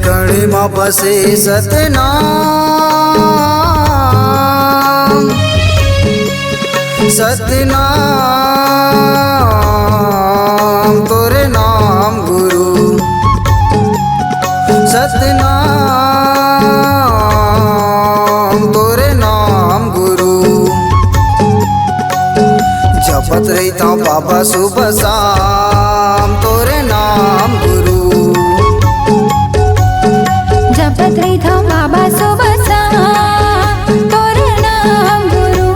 कणे माँ बसे सतनाम सतनाम तोरे नाम गुरु सतनाम तोरे नाम गुरु जपत रहता बाबा सुबह शाम तोरे नाम गुरु जपत रहता बाबा सुबह शाम तोरे नाम गुरु।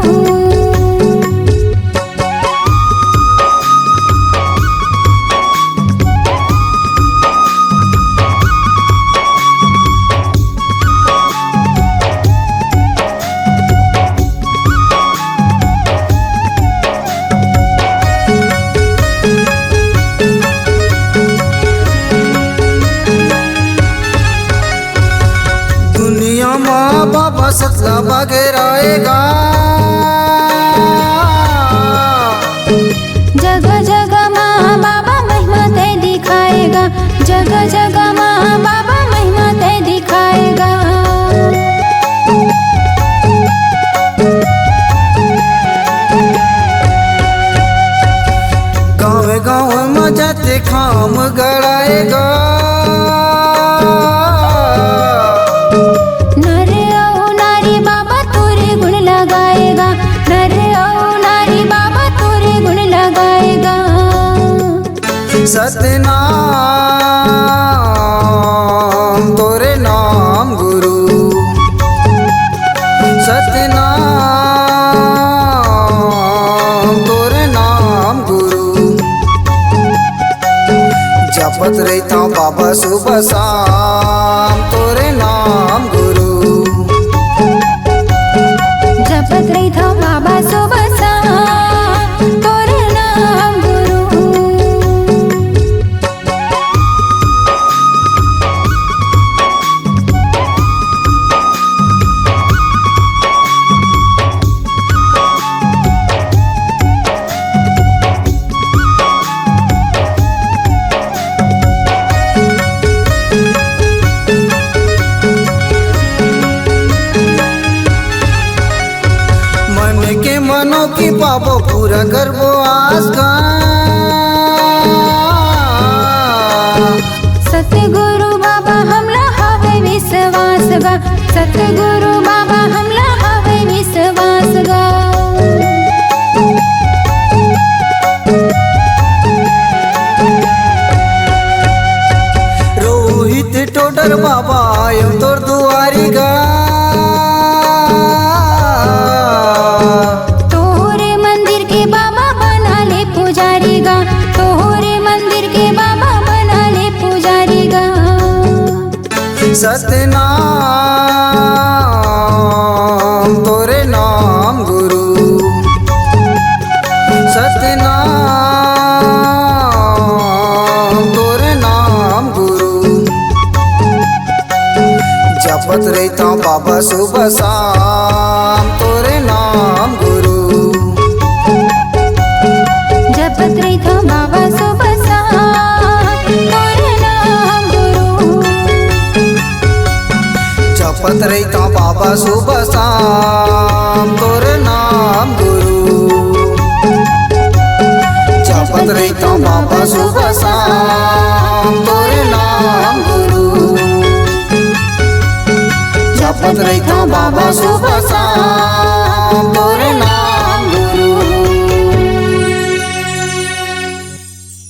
माँ बाबा सतला बगेराएगा जगह जगह माँ बाबा महिमा ते दिखाएगा, जगह जगह माँ बाबा महिमा ते दिखाएगा। गाँव गाँव में जाते खाम गड़ाएगा सतनाम तोरे नाम गुरु सतनाम तोरे नाम गुरु जपत रहता बाबा सुबह शाम तोरे नाम गुरु जपत रहता बाबा सुबह शाम तोरे नाम गुरु। मनों की पापो पूरा करबो आस का सतगुरु बाबा हमला हवे विश्वास गा, सतगुरु बाबा हमला हवे विश्वास गा। रोहित टोडर बाबा आयो तोर दुआरी गा तोहरे मंदिर के बाबा बना ले पुजारी गा, तोहरे मंदिर के बाबा बना ले पुजारी गा। सतनाम तोरे नाम गुरु सतनाम तोरे नाम गुरु जपत रहता बाबा सुबह शाम तोरे नाम गुरु जपत रहता बाबा सुबह शाम तोरे नाम गुरु। जपत रहता बाबा सुबह शाम तोरे नाम गुरु जपत रहता बाबा सुबह शाम तोरे नाम गुरु जपत रहता बाबा सुबह शाम तोरे नाम